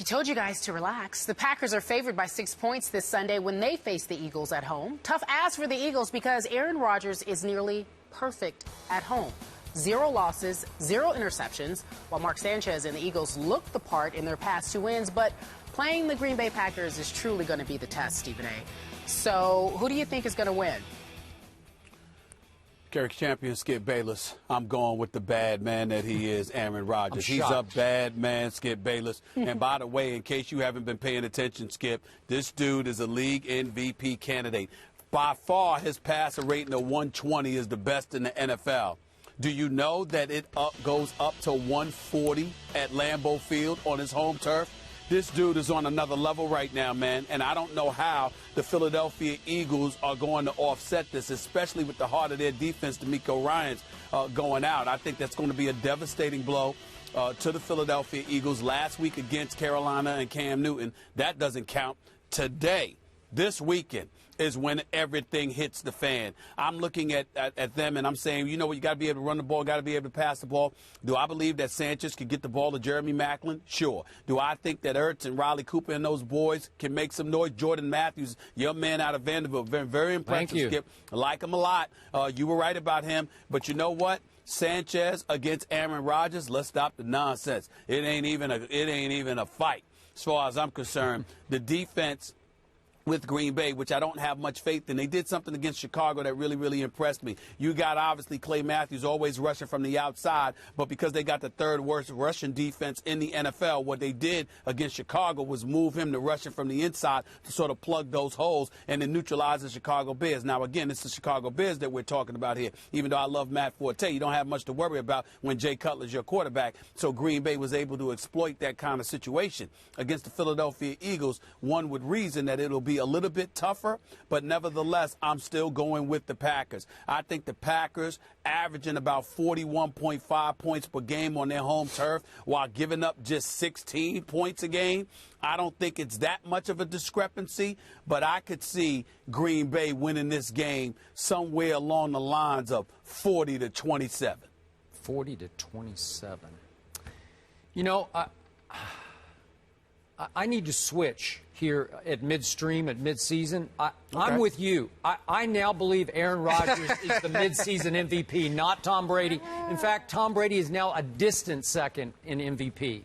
He told you guys to relax. The Packers are favored by 6 points this Sunday when they face the Eagles at home. Tough ask for the Eagles because Aaron Rodgers is nearly perfect at home. 0 losses, 0 interceptions, while Mark Sanchez and the Eagles look the part in their past 2 wins. But playing the Green Bay Packers is truly going to be the test, Stephen A. So who do you think is going to win? Carrick champion Skip Bayless. I'm going with the bad man that he is, Aaron Rodgers. He's a bad man, Skip Bayless. And by the way, in case you haven't been paying attention, Skip, this dude is a league MVP candidate. By far, his passer rating of 120 is the best in the NFL. Do you know that it goes up to 140 at Lambeau Field on his home turf? This dude is on another level right now, man, and I don't know how the Philadelphia Eagles are going to offset this, especially with the heart of their defense, DeMeco Ryans, going out. I think that's going to be a devastating blow to the Philadelphia Eagles last week against Carolina and Cam Newton. That doesn't count. Today, this weekend, is when everything hits the fan. I'm looking at them and I'm saying, you know what, you got to be able to run the ball, got to be able to pass the ball. Do I believe that Sanchez could get the ball to Jeremy Maclin? Sure. Do I think that Ertz and Riley Cooper and those boys can make some noise? Jordan Matthews, young man out of Vanderbilt, very, very impressive, Skip. I like him a lot. You were right about him. But you know what? Sanchez against Aaron Rodgers, let's stop the nonsense. It ain't even a fight as far as I'm concerned. The defense with Green Bay, which I don't have much faith in. They did something against Chicago that really, really impressed me. You got, obviously, Clay Matthews always rushing from the outside, but because they got the third worst rushing defense in the NFL, what they did against Chicago was move him to rushing from the inside to sort of plug those holes and then neutralize the Chicago Bears. Now, again, it's the Chicago Bears that we're talking about here. Even though I love Matt Forte, you don't have much to worry about when Jay Cutler's your quarterback. So Green Bay was able to exploit that kind of situation. Against the Philadelphia Eagles, one would reason that it'll be a little bit tougher, but nevertheless, I'm still going with the Packers. I think the Packers averaging about 41.5 points per game on their home turf while giving up just 16 points a game. I don't think it's that much of a discrepancy, but I could see Green Bay winning this game somewhere along the lines of 40-27. 40-27. You know, I need to switch here at midstream, at midseason. I'm with you. I now believe Aaron Rodgers is the midseason MVP, not Tom Brady. In fact, Tom Brady is now a distant second in MVP.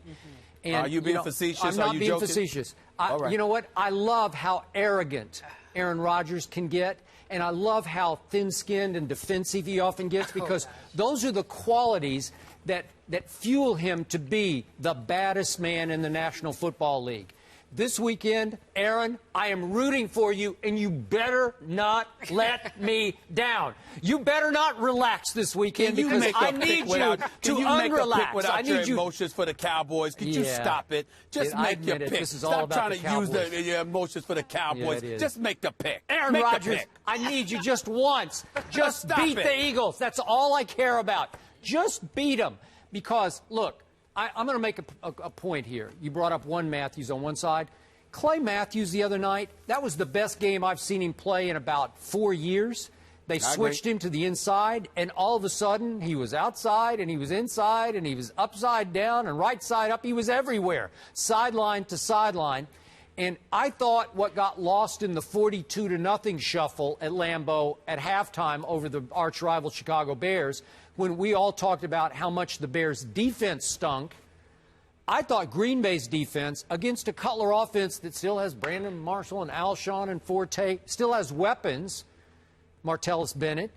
And, are you being facetious? I'm not being joking? facetious. Right. You know what? I love how arrogant Aaron Rodgers can get, and I love how thin-skinned and defensive he often gets, because those are the qualities that fuel him to be the baddest man in the National Football League. This weekend, Aaron, I am rooting for you, and you better not let me down. You better not relax this weekend, because I need you to unrelax. I need your emotions for the Cowboys. Could you stop it? Just make your pick. Stop trying to use your emotions for the Cowboys. Just make the pick. Aaron Rodgers, I need you just once. Just beat the Eagles. That's all I care about. Just beat them. Because, look, I'm going to make a point here. You brought up one Matthews on one side. Clay Matthews the other night, that was the best game I've seen him play in about 4 years. They switched him to the inside, and all of a sudden he was outside, and he was inside, and he was upside down and right side up. He was everywhere, sideline to sideline. And I thought what got lost in the 42-0 shuffle at Lambeau at halftime over the arch-rival Chicago Bears, when we all talked about how much the Bears' defense stunk, I thought Green Bay's defense, against a Cutler offense that still has Brandon Marshall and Alshon and Forte, still has weapons, Martellus Bennett,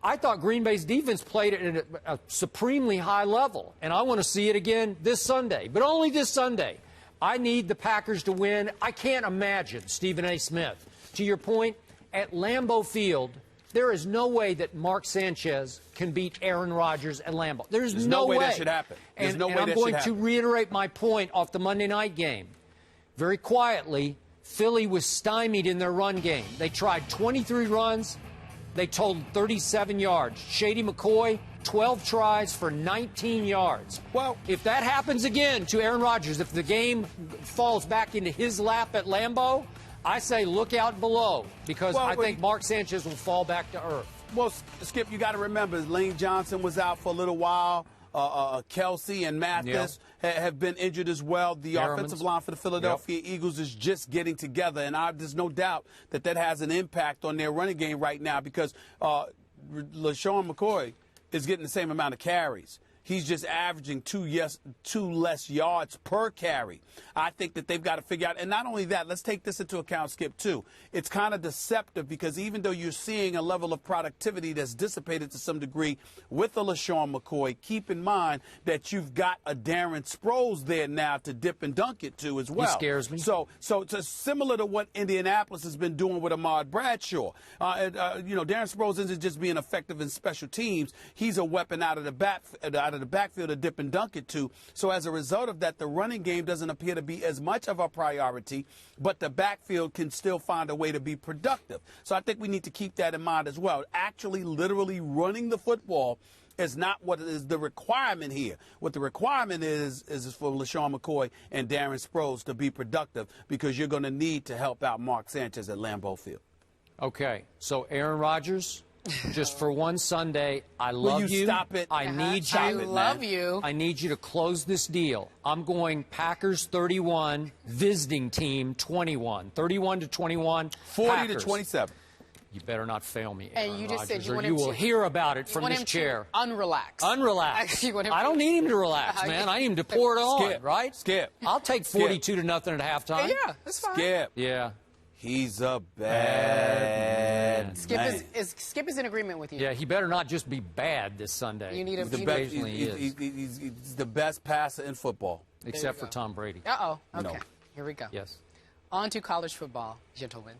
I thought Green Bay's defense played at a supremely high level. And I want to see it again this Sunday, but only this Sunday. I need the Packers to win. I can't imagine, Stephen A. Smith, to your point, at Lambeau Field, there is no way that Mark Sanchez can beat Aaron Rodgers at Lambeau. There's no way that should happen. And I'm going to reiterate my point off the Monday night game. Very quietly, Philly was stymied in their run game. They tried 23 runs. They totaled 37 yards. Shady McCoy, 12 tries for 19 yards. Well, if that happens again to Aaron Rodgers, if the game falls back into his lap at Lambeau, I say look out below, because I think Mark Sanchez will fall back to earth. Well, Skip, you got to remember, Lane Johnson was out for a little while. Kelsey and Mathis have been injured as well. The offensive line for the Philadelphia Eagles is just getting together, and there's no doubt that has an impact on their running game right now because LaShawn McCoy is getting the same amount of carries. He's just averaging two less yards per carry. I think that they've got to figure out, and not only that, let's take this into account, Skip, too. It's kind of deceptive because even though you're seeing a level of productivity that's dissipated to some degree with a LaShawn McCoy, keep in mind that you've got a Darren Sproles there now to dip and dunk it to as well. He scares me. So it's similar to what Indianapolis has been doing with Ahmad Bradshaw. Darren Sproles isn't just being effective in special teams. He's a weapon out of the backfield to dip and dunk it to. So as a result of that, the running game doesn't appear to be as much of a priority, but the backfield can still find a way to be productive. So I think we need to keep that in mind as well. Actually, literally running the football is not what is the requirement here. What the requirement is for LaShawn McCoy and Darren Sproles to be productive because you're going to need to help out Mark Sanchez at Lambeau Field. Okay, so Aaron Rodgers, just for one Sunday, I love you. Will you stop it? I need you. I love you. I need you to close this deal. I'm going Packers 31, visiting team 21. 31-21. 40-27. You better not fail me, And Aaron you just Rodgers, said you or want you him will to, hear about it from want this him chair. To unrelax. Unrelax. You want him I don't need him to relax, man. I need him to pour it on, Skip. right? Skip. I'll take 42-0 at halftime. Yeah, that's fine. Skip. Yeah. He's a bad man. Skip is in agreement with you. Yeah, he better not just be bad this Sunday. You need a Occasionally he is. He's the best passer in football. Except for Tom Brady. Uh-oh. Okay. No. Here we go. Yes. On to college football, gentlemen.